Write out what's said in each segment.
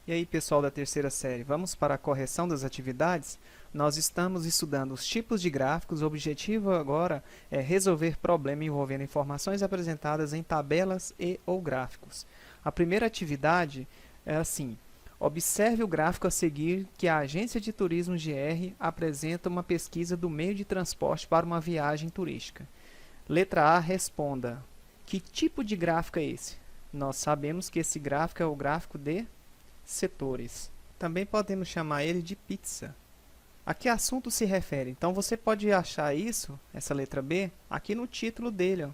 E aí, pessoal da terceira série, vamos para a correção das atividades? Nós estamos estudando os tipos de gráficos. O objetivo agora é resolver problema envolvendo informações apresentadas em tabelas e ou gráficos. A primeira atividade é assim: observe o gráfico a seguir que a agência de turismo GR apresenta uma pesquisa do meio de transporte para uma viagem turística. Letra A, responda: que tipo de gráfico é esse? Nós sabemos que esse gráfico é o gráfico de setores. Também podemos chamar ele de pizza. A que assunto se refere? Então você pode achar isso, essa letra B, aqui no título dele. Ó.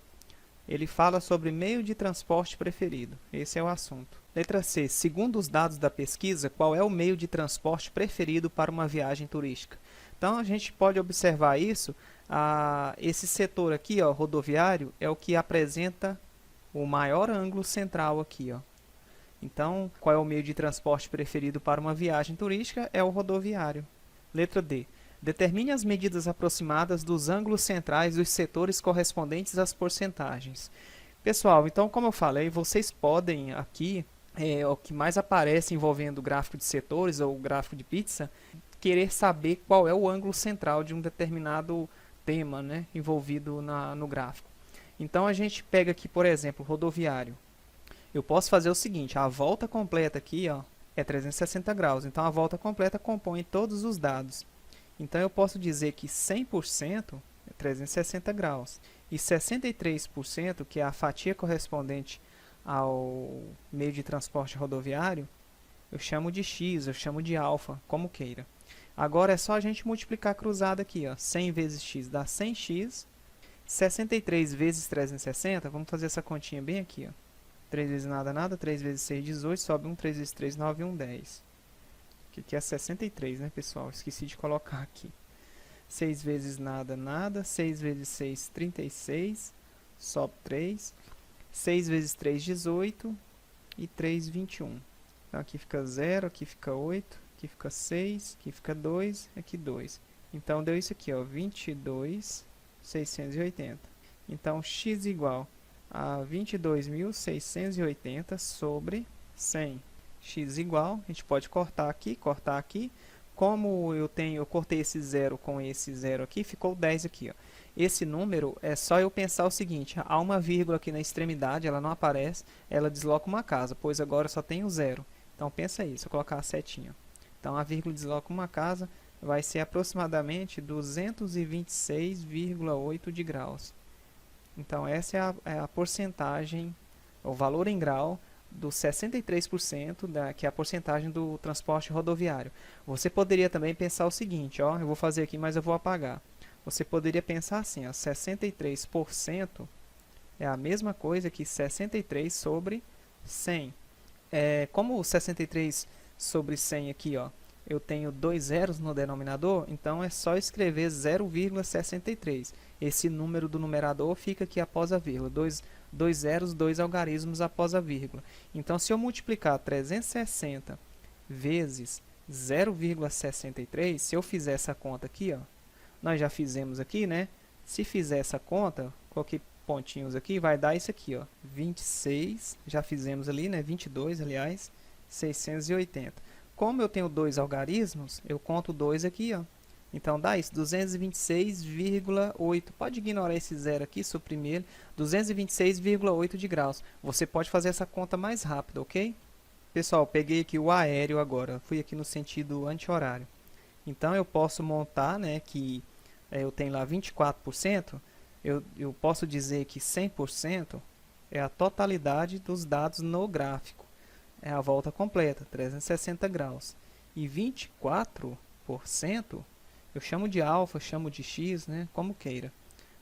Ele fala sobre meio de transporte preferido. Esse é o assunto. Letra C. Segundo os dados da pesquisa, qual é o meio de transporte preferido para uma viagem turística? Então a gente pode observar isso. Esse setor aqui, ó, rodoviário, é o que apresenta o maior ângulo central aqui, ó. Então, qual é o meio de transporte preferido para uma viagem turística? É o rodoviário. Letra D. Determine as medidas aproximadas dos ângulos centrais dos setores correspondentes às porcentagens. Pessoal, então, como eu falei, vocês podem aqui, o que mais aparece envolvendo o gráfico de setores ou o gráfico de pizza, querer saber qual é o ângulo central de um determinado tema, né, envolvido no gráfico. Então, a gente pega aqui, por exemplo, rodoviário. Eu posso fazer o seguinte: a volta completa aqui, ó, é 360 graus. Então, a volta completa compõe todos os dados. Então, eu posso dizer que 100% é 360 graus. E 63%, que é a fatia correspondente ao meio de transporte rodoviário, eu chamo de x, eu chamo de alfa, como queira. Agora, é só a gente multiplicar cruzado aqui. Ó. 100 vezes x dá 100x. 63 vezes 360, vamos fazer essa continha bem aqui, ó. 3 vezes nada, nada. 3 vezes 6, 18. Sobe 1. 3 vezes 3, 9. 1, 10. Que aqui é 63, né, pessoal? Esqueci de colocar aqui. 6 vezes nada, nada. 6 vezes 6, 36. Sobe 3. 6 vezes 3, 18. E 3, 21. Então, aqui fica 0. Aqui fica 8. Aqui fica 6. Aqui fica 2. Aqui 2. Então, deu isso aqui, ó. 22.680. Então, x igual a 22.680 sobre 100. X igual, a gente pode cortar aqui. Como eu cortei esse zero com esse zero aqui, ficou 10 aqui. Ó. Esse número é só eu pensar o seguinte: há uma vírgula aqui na extremidade, ela não aparece, ela desloca uma casa, pois agora só tem o zero. Então pensa aí, se eu colocar a setinha. Então a vírgula desloca uma casa, vai ser aproximadamente 226,8 de graus. Então, essa é a porcentagem, o valor em grau dos 63%, que é a porcentagem do transporte rodoviário. Você poderia também pensar o seguinte, ó, eu vou fazer aqui, mas eu vou apagar. Você poderia pensar assim, ó, 63% é a mesma coisa que 63 sobre 100. Como o 63 sobre 100 aqui, ó, eu tenho dois zeros no denominador, então é só escrever 0,63. Esse número do numerador fica aqui após a vírgula. Dois zeros, dois algarismos após a vírgula. Então, se eu multiplicar 360 vezes 0,63, se eu fizer essa conta aqui, ó, nós já fizemos aqui, né? Se fizer essa conta, coloquei pontinhos aqui, vai dar isso aqui, ó, 26, já fizemos ali, né? 22, aliás, 680. Como eu tenho dois algarismos, eu conto 2 aqui, ó. Então, dá isso, 226,8. Pode ignorar esse zero aqui, suprimir ele. 226,8 de graus. Você pode fazer essa conta mais rápida, ok? Pessoal, peguei aqui o aéreo agora. Fui aqui no sentido anti-horário. Então, eu posso montar, né, que eu tenho lá 24%. Eu posso dizer que 100% é a totalidade dos dados no gráfico. É a volta completa, 360 graus. E 24%, eu chamo de alfa, chamo de x, né? Como queira.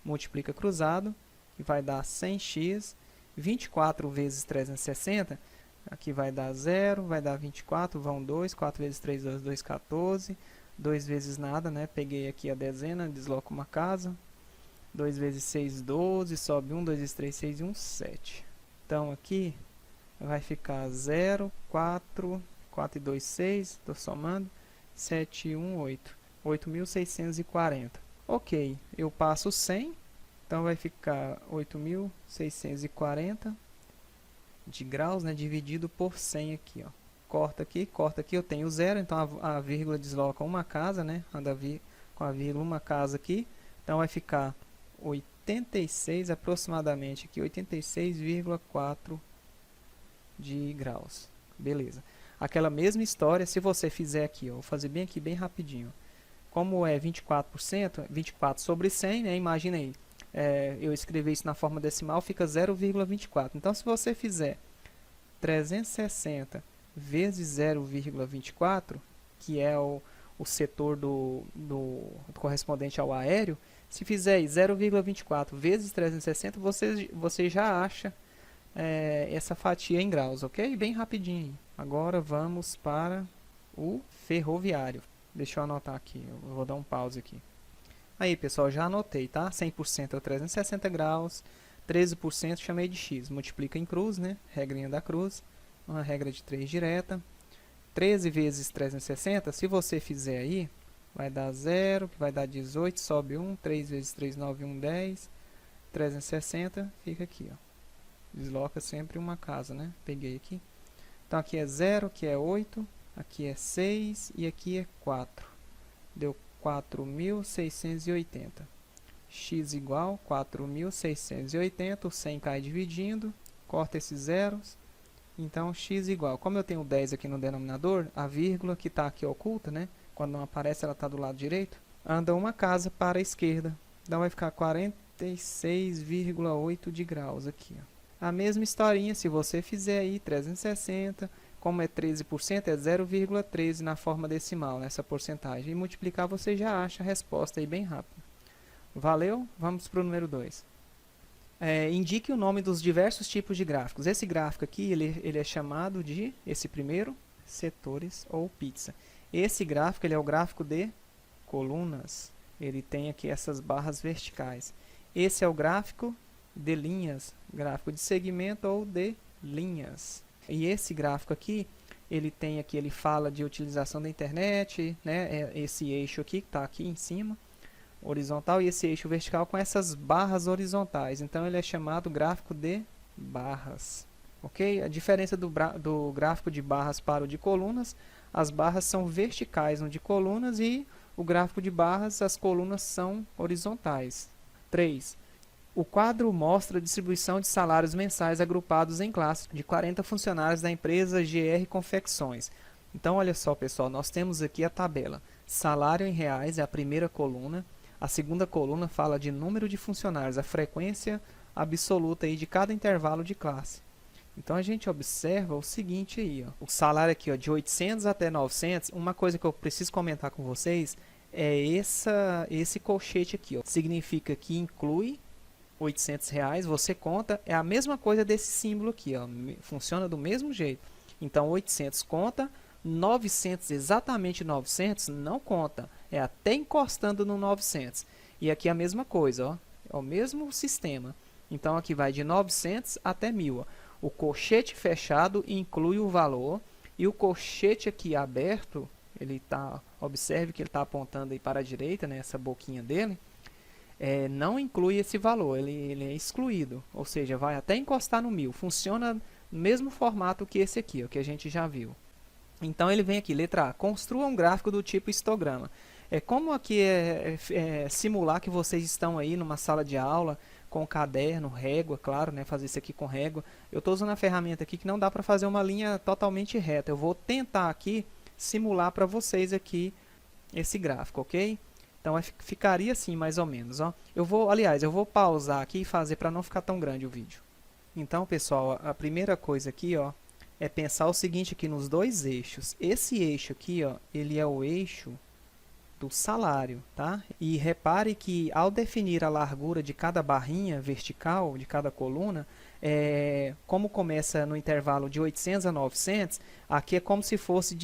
Multiplica cruzado, que vai dar 100x. 24 vezes 360, aqui vai dar 0, vai dar 24, vão 2. 4 vezes 3, 2, 2, 14. 2 vezes nada, né? Peguei aqui a dezena, desloco uma casa. 2 vezes 6, 12. Sobe 1, 2 vezes 3, 6 e 1, 7. Então, aqui vai ficar 0, 4, 4 e 2, 6, estou somando, 7 e 1, 8, 8.640. Ok, eu passo 100, então vai ficar 8.640 de graus, né, dividido por 100 aqui, ó. corta aqui, eu tenho 0, então a vírgula desloca uma casa, né? Anda com a vírgula uma casa aqui, então vai ficar 86 aproximadamente aqui, 86,4 de graus. Beleza. Aquela mesma história, se você fizer aqui, ó, vou fazer bem aqui, bem rapidinho. Como é 24%, 24 sobre 100, né? Imagina aí, eu escrever isso na forma decimal, fica 0,24. Então, se você fizer 360 vezes 0,24, que é o setor correspondente ao aéreo, se fizer 0,24 vezes 360, você já acha essa fatia em graus, ok? Bem rapidinho. Agora vamos para o ferroviário. Deixa eu anotar aqui, eu vou dar um pause aqui. Aí, pessoal, já anotei, tá? 100% é 360 graus, 13% chamei de x. Multiplica em cruz, né? Regrinha da cruz, uma regra de 3 direta. 13 vezes 360, se você fizer aí, vai dar 0, que vai dar 18, sobe 1, 3 vezes 3, 9, 1, 10. 360 fica aqui, ó. Desloca sempre uma casa, né? Peguei aqui. Então, aqui é 0, aqui é 8, aqui é 6 e aqui é 4. Deu 4.680. X igual 4.680. O 100 cai dividindo. Corta esses zeros. Então, x igual. Como eu tenho 10 aqui no denominador, a vírgula que está aqui oculta, né? Quando não aparece, ela está do lado direito. Anda uma casa para a esquerda. Então, vai ficar 46,8 de graus aqui, ó. A mesma historinha, se você fizer aí 360, como é 13%, é 0,13 na forma decimal, nessa porcentagem. E multiplicar, você já acha a resposta aí bem rápido. Valeu? Vamos para o número 2. Indique o nome dos diversos tipos de gráficos. Esse gráfico aqui, ele é chamado de, esse primeiro, setores ou pizza. Esse gráfico, ele é o gráfico de colunas. Ele tem aqui essas barras verticais. Esse é o gráfico de linhas, gráfico de segmento ou de linhas. E esse gráfico aqui, ele fala de utilização da internet, né? Esse eixo aqui, que está aqui em cima, horizontal, e esse eixo vertical com essas barras horizontais. Então, ele é chamado gráfico de barras. Ok? A diferença do gráfico de barras para o de colunas, as barras são verticais no de colunas e o gráfico de barras, as colunas são horizontais. 3. O quadro mostra a distribuição de salários mensais agrupados em classes de 40 funcionários da empresa GR Confecções. Então, olha só, pessoal, nós temos aqui a tabela. Salário em reais é a primeira coluna. A segunda coluna fala de número de funcionários, a frequência absoluta aí de cada intervalo de classe. Então, a gente observa o seguinte aí, ó. O salário aqui, ó, de 800 até 900, uma coisa que eu preciso comentar com vocês é esse colchete aqui, ó. Significa que inclui R$800, você conta, é a mesma coisa desse símbolo aqui, ó, funciona do mesmo jeito. Então, 800 conta, 900, exatamente 900, não conta, é até encostando no 900. E aqui a mesma coisa, ó, é o mesmo sistema. Então, aqui vai de 900 até 1.000. Ó. O colchete fechado inclui o valor, e o colchete aqui aberto, observe que ele está apontando aí para a direita, né, essa boquinha dele, não inclui esse valor, ele é excluído, ou seja, vai até encostar no 1.000. Funciona no mesmo formato que esse aqui, ó, que a gente já viu. Então, ele vem aqui, letra A, construa um gráfico do tipo histograma. Como aqui simular que vocês estão aí numa sala de aula, com caderno, régua, claro, né, fazer isso aqui com régua. Eu estou usando a ferramenta aqui que não dá para fazer uma linha totalmente reta. Eu vou tentar aqui simular para vocês aqui esse gráfico, ok? Então, ficaria assim, mais ou menos, ó. Eu vou pausar aqui e fazer para não ficar tão grande o vídeo. Então, pessoal, a primeira coisa aqui, ó, é pensar o seguinte aqui nos dois eixos. Esse eixo aqui, ó, ele é o eixo do salário, tá? E repare que ao definir a largura de cada barrinha vertical, de cada coluna, como começa no intervalo de 800 a 900, aqui é como se fosse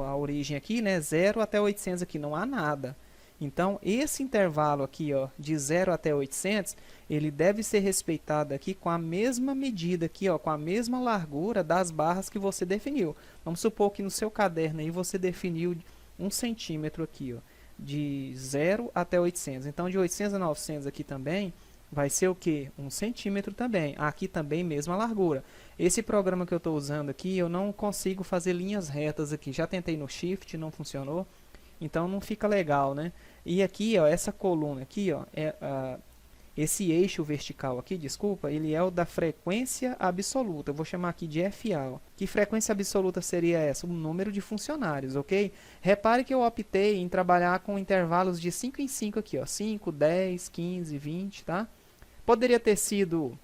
a origem aqui, né, 0 até 800 aqui, não há nada. Então, esse intervalo aqui, ó, de 0 até 800, ele deve ser respeitado aqui com a mesma medida aqui, ó, com a mesma largura das barras que você definiu. Vamos supor que no seu caderno aí você definiu 1 centímetro aqui, ó, de 0 até 800. Então, de 800 a 900 aqui também vai ser o que? 1 centímetro também. Aqui também mesma largura. Esse programa que eu estou usando aqui, eu não consigo fazer linhas retas aqui. Já tentei no Shift, não funcionou. Então não fica legal, né? E aqui, ó, essa coluna aqui, ó, esse eixo vertical aqui, desculpa, ele é o da frequência absoluta. Eu vou chamar aqui de FA. Ó. Que frequência absoluta seria essa? O número de funcionários, ok? Repare que eu optei em trabalhar com intervalos de 5 em 5 aqui, ó. 5, 10, 15, 20, tá? Poderia ter sido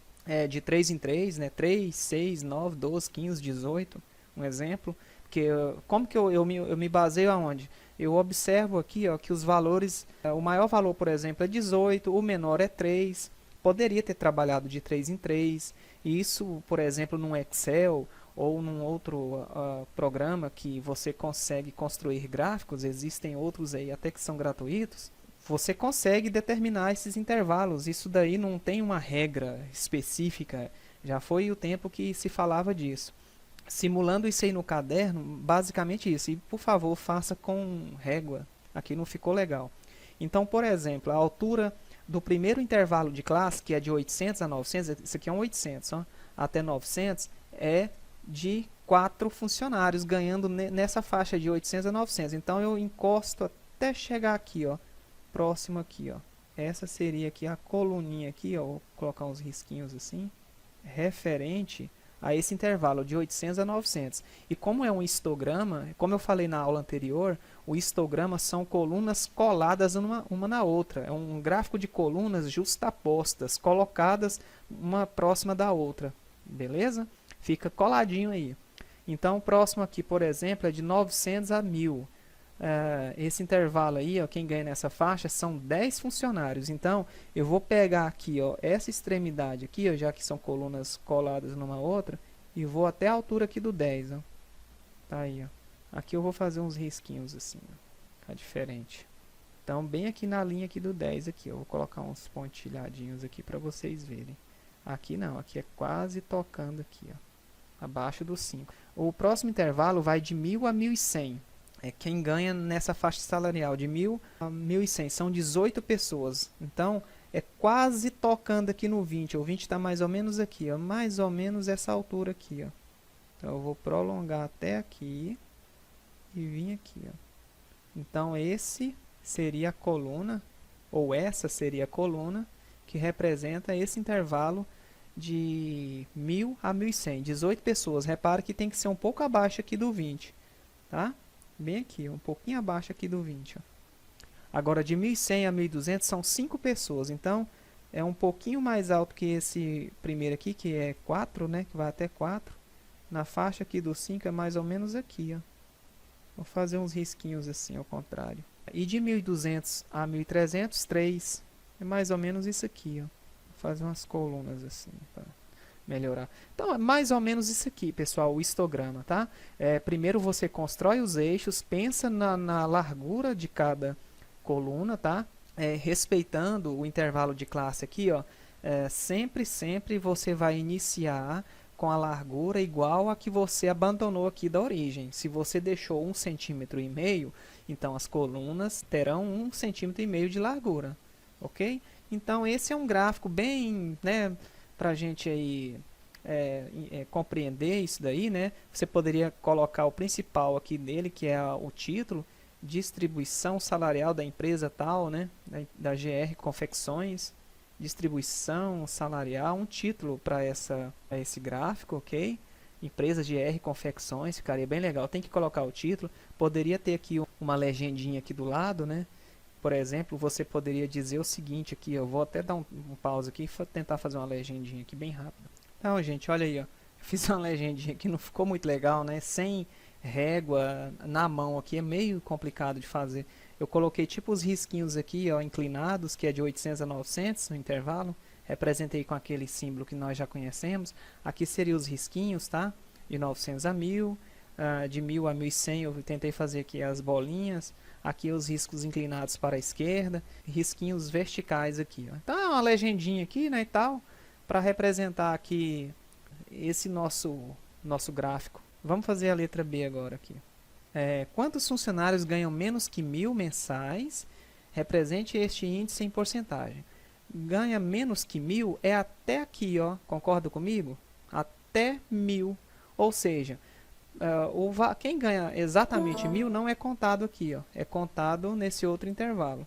de 3 em 3, né? 3, 6, 9, 12, 15, 18, um exemplo. Porque, como que eu me baseio aonde? Eu observo aqui, ó, que os valores, o maior valor, por exemplo, é 18, o menor é 3. Poderia ter trabalhado de 3 em 3. E isso, por exemplo, num Excel ou num outro programa que você consegue construir gráficos, existem outros aí até que são gratuitos, você consegue determinar esses intervalos. Isso daí não tem uma regra específica, já foi o tempo que se falava disso. Simulando isso aí no caderno, basicamente isso. E, por favor, faça com régua. Aqui não ficou legal. Então, por exemplo, a altura do primeiro intervalo de classe, que é de 800 a 900, isso aqui é um 800, ó, até 900, é de 4 funcionários, ganhando nessa faixa de 800 a 900. Então, eu encosto até chegar aqui, ó, próximo aqui, ó. Essa seria aqui a coluninha aqui, ó, vou colocar uns risquinhos assim, referente a esse intervalo de 800 a 900. E como é um histograma, como eu falei na aula anterior, o histograma são colunas coladas uma na outra. É um gráfico de colunas justapostas, colocadas uma próxima da outra. Beleza? Fica coladinho aí. Então, o próximo aqui, por exemplo, é de 900 a 1000. Esse intervalo aí, ó, quem ganha nessa faixa são 10 funcionários. Então, eu vou pegar aqui, ó, essa extremidade aqui, ó, já que são colunas coladas numa outra, e vou até a altura aqui do 10. Ó. Tá aí, ó. Aqui eu vou fazer uns risquinhos assim, ó. Tá diferente. Então, bem aqui na linha aqui do 10 aqui, eu vou colocar uns pontilhadinhos aqui para vocês verem. Aqui não, aqui é quase tocando aqui, ó, abaixo do 5. O próximo intervalo vai de 1000 a 1100. É quem ganha nessa faixa salarial de 1000 a 1100. São 18 pessoas. Então, é quase tocando aqui no 20. O 20 está mais ou menos aqui, ó, mais ou menos essa altura aqui. Ó. Então, eu vou prolongar até aqui e vir aqui. Ó. Então, esse seria a coluna, ou essa seria a coluna, que representa esse intervalo de 1000 a 1100. 18 pessoas. Repare que tem que ser um pouco abaixo aqui do 20. Tá? Bem aqui, um pouquinho abaixo aqui do 20. Ó. Agora, de 1100 a 1200 são 5 pessoas. Então, é um pouquinho mais alto que esse primeiro aqui, que é 4, né? Que vai até 4. Na faixa aqui do 5 é mais ou menos aqui. Ó. Vou fazer uns risquinhos assim, ao contrário. E de 1200 a 1300, 3. É mais ou menos isso aqui. Ó. Vou fazer umas colunas assim, para melhorar. Então, é mais ou menos isso aqui, pessoal, o histograma, tá? Primeiro você constrói os eixos, pensa na largura de cada coluna, tá? Respeitando o intervalo de classe aqui, ó, sempre você vai iniciar com a largura igual a que você abandonou aqui da origem. Se você deixou 1,5 cm, então as colunas terão 1,5 cm de largura, ok? Então, esse é um gráfico bem, né, para a gente aí compreender isso daí, né? Você poderia colocar o principal aqui nele, que é o título, distribuição salarial da empresa tal, né? Da GR Confecções, distribuição salarial, um título para esse gráfico, ok? Empresa GR Confecções, ficaria bem legal. Tem que colocar o título. Poderia ter aqui uma legendinha aqui do lado, né? Por exemplo, você poderia dizer o seguinte aqui, eu vou até dar um pause aqui e tentar fazer uma legendinha aqui bem rápido. Então, gente, olha aí, ó. Eu fiz uma legendinha aqui, não ficou muito legal, né? Sem régua na mão aqui, é meio complicado de fazer. Eu coloquei tipo os risquinhos aqui, ó, inclinados, que é de 800 a 900 no intervalo. Representei com aquele símbolo que nós já conhecemos. Aqui seriam os risquinhos, tá? De 900 a 1000, de 1000 a 1100 eu tentei fazer aqui as bolinhas. Aqui os riscos inclinados para a esquerda, risquinhos verticais aqui. Ó. Então é uma legendinha aqui, né, e tal, para representar aqui esse nosso gráfico. Vamos fazer a letra B agora aqui. Quantos funcionários ganham menos que 1000 mensais? Represente este índice em porcentagem. ganha menos que 1.000 é até aqui, ó. Concorda comigo? Até 1.000. Ou seja, quem ganha exatamente 1.000 não é contado aqui, ó. É contado nesse outro intervalo.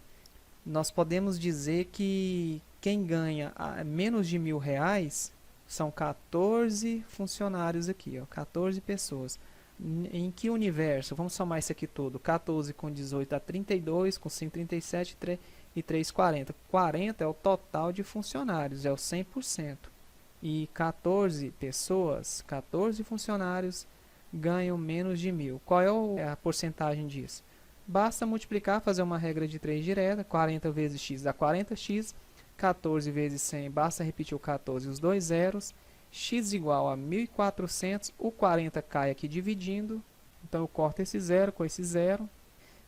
Nós podemos dizer que quem ganha menos de R$ 1.000 são 14 funcionários aqui, ó, 14 pessoas. Em que universo? Vamos somar isso aqui tudo. 14 com 18 dá 32, com 5, 37 e 3, 40. 40 é o total de funcionários, é o 100%. E 14 pessoas, 14 funcionários ganham menos de 1.000. Qual é a porcentagem disso? Basta multiplicar, fazer uma regra de 3 direta. 40 vezes x dá 40x. 14 vezes 100, basta repetir o 14 e os dois zeros. X igual a 1.400. O 40 cai aqui dividindo. Então eu corto esse zero com esse zero.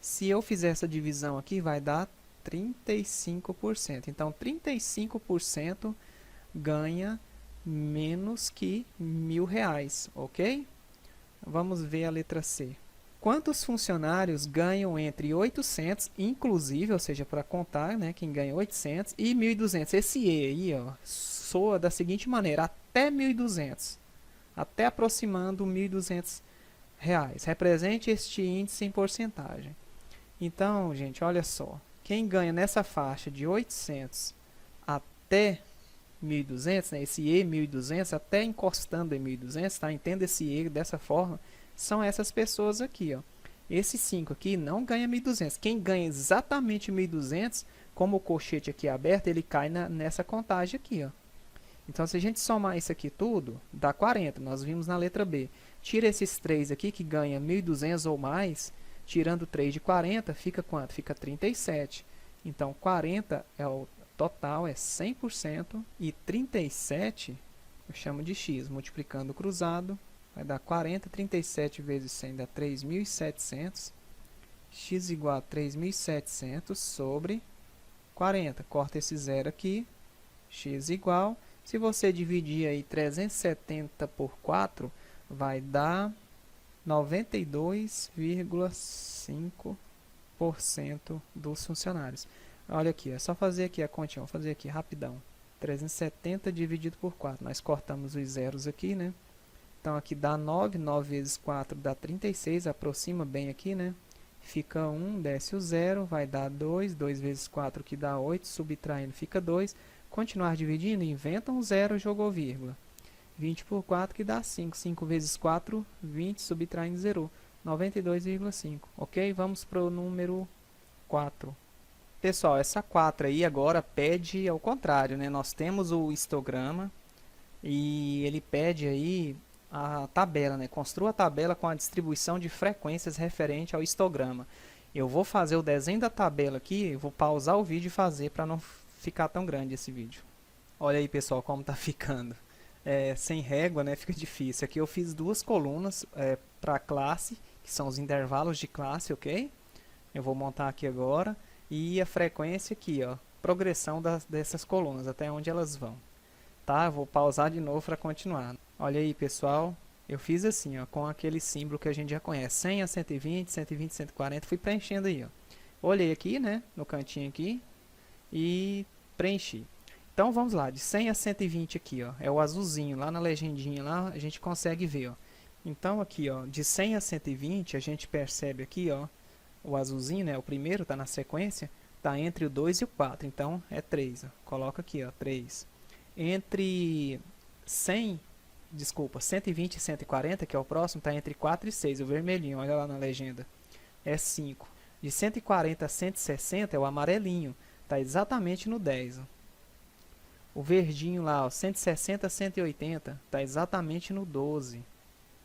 Se eu fizer essa divisão aqui, vai dar 35%. Então 35% ganha menos que R$ 1.000, ok? Vamos ver a letra C. Quantos funcionários ganham entre 800, inclusive, ou seja, para contar, né, quem ganha 800 e 1.200? Esse E aí, ó, soa da seguinte maneira, até 1.200, até aproximando R$ 1.200. Represente este índice em porcentagem. Então, gente, olha só, quem ganha nessa faixa de 800 até 1.200, né, esse E 1.200, até encostando em 1.200, tá? Entenda esse E dessa forma, são essas pessoas aqui, ó. Esse 5 aqui não ganha 1.200. Quem ganha exatamente 1.200, como o colchete aqui é aberto, ele cai nessa contagem aqui, ó. Então, se a gente somar isso aqui tudo, dá 40. Nós vimos na letra B. Tira esses 3 aqui, que ganha 1.200 ou mais. Tirando 3 de 40, fica quanto? Fica 37. Então, 40 é o total, é 100%. E 37 eu chamo de x. Multiplicando o cruzado, vai dar 40. 37 vezes 100 dá 3.700. X igual a 3.700 sobre 40. Corta esse zero aqui. X igual. Se você dividir aí 370 por 4, vai dar 92,5% dos funcionários. Olha aqui, é só fazer aqui a continha, vou fazer aqui rapidão. 370 dividido por 4, nós cortamos os zeros aqui, né? Então aqui dá 9, 9 vezes 4 dá 36, aproxima bem aqui, né? Fica 1, desce o 0, vai dar 2, 2 vezes 4 que dá 8, subtraindo fica 2. Continuar dividindo, inventa um zero, jogou vírgula. 20 por 4 que dá 5. 5 vezes 4, 20, subtraindo zerou. 92,5. Ok? Vamos para o número 4. Pessoal, essa 4 aí agora pede ao contrário, né? Nós temos o histograma e ele pede aí a tabela, né? Construa a tabela com a distribuição de frequências referente ao histograma. Eu vou fazer o desenho da tabela aqui, vou pausar o vídeo e fazer para não ficar tão grande esse vídeo. Olha aí, pessoal, como tá ficando. Sem régua, né, fica difícil. Aqui eu fiz duas colunas para a classe, que são os intervalos de classe, ok? Eu vou montar aqui agora. E a frequência aqui, ó, progressão dessas colunas, até onde elas vão. Tá? Eu vou pausar de novo para continuar. Olha aí, pessoal. Eu fiz assim, ó, com aquele símbolo que a gente já conhece. 100 a 120, 120 a 140. Fui preenchendo aí, ó. Olhei aqui, né, no cantinho aqui. E preenchi. Então vamos lá, de 100 a 120 aqui, ó, é o azulzinho, lá na legendinha lá a gente consegue ver, ó. Então aqui, ó, de 100 a 120 a gente percebe aqui, ó, o azulzinho, né, o primeiro tá na sequência, tá entre o 2 e o 4, então é 3, ó. Coloca aqui, ó, 3. Entre 120 e 140, que é o próximo, tá entre 4 e 6, o vermelhinho, olha lá na legenda, é 5. De 140 a 160 é o amarelinho, tá exatamente no 10, ó. O verdinho lá, ó, 160 a 180, tá exatamente no 12.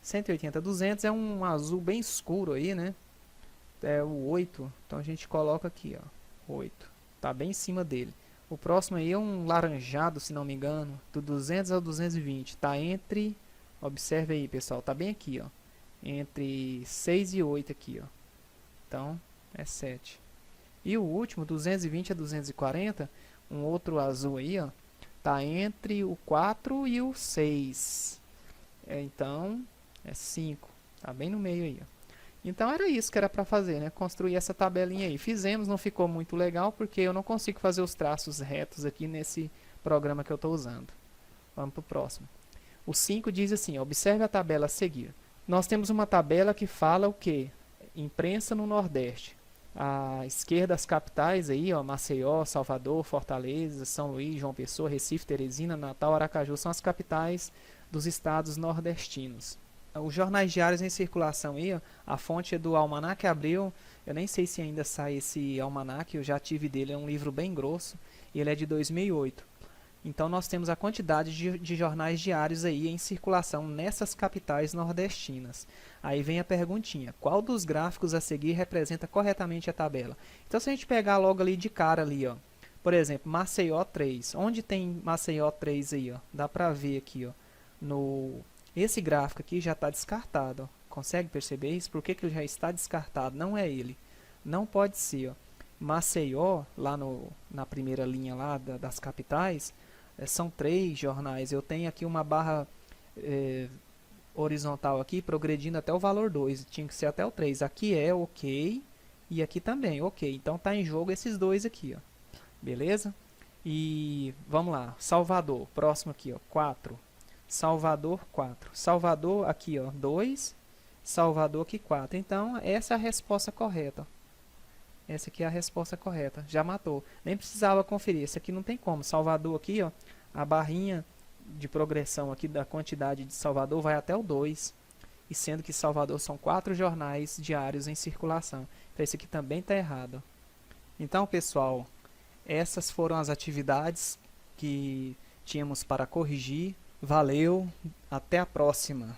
180 a 200 é um azul bem escuro aí, né? É o 8, então a gente coloca aqui, ó, 8. Tá bem em cima dele. O próximo aí é um laranjado, se não me engano, do 200 ao 220. Tá entre, observe aí, pessoal, tá bem aqui, ó, entre 6 e 8 aqui, ó. Então, é 7. E o último, 220 a 240, um outro azul aí, ó, tá entre o 4 e o 6. Então, é 5. Tá bem no meio aí, ó. Então era isso que era para fazer, né? Construir essa tabelinha aí. Fizemos, não ficou muito legal porque eu não consigo fazer os traços retos aqui nesse programa que eu estou usando. Vamos para o próximo. O 5 diz assim, observe a tabela a seguir. Nós temos uma tabela que fala o quê? Imprensa no Nordeste. À esquerda as capitais aí, ó, Maceió, Salvador, Fortaleza, São Luís, João Pessoa, Recife, Teresina, Natal, Aracaju são as capitais dos estados nordestinos. Os jornais diários em circulação aí, ó, a fonte é do Almanac Abril. Eu nem sei se ainda sai esse almanac, eu já tive dele, é um livro bem grosso, e ele é de 2008. Então nós temos a quantidade de jornais diários aí em circulação nessas capitais nordestinas. Aí vem a perguntinha, qual dos gráficos a seguir representa corretamente a tabela? Então se a gente pegar logo ali de cara ali, ó, por exemplo, Maceió 3, onde tem Maceió 3 aí, ó? Dá pra ver aqui, ó, esse gráfico aqui já está descartado, ó. Consegue perceber isso? Por que que ele já está descartado? Não é ele, não pode ser, ó. Maceió, lá na primeira linha lá das capitais, são 3 jornais. Eu tenho aqui uma barra horizontal aqui, progredindo até o valor 2. Tinha que ser até o 3. Aqui é ok e aqui também ok. Então está em jogo esses dois aqui, ó. Beleza? E vamos lá. Salvador, próximo aqui, ó, 4. Salvador, 4. Salvador aqui, ó, 2. Salvador aqui, 4. Então essa é a resposta correta. Essa aqui é a resposta correta. Já matou. Nem precisava conferir. Esse aqui não tem como. Salvador aqui, ó, a barrinha de progressão aqui da quantidade de Salvador vai até o 2. E sendo que Salvador são 4 jornais diários em circulação. Então esse aqui também está errado. Então, pessoal, essas foram as atividades que tínhamos para corrigir. Valeu, até a próxima.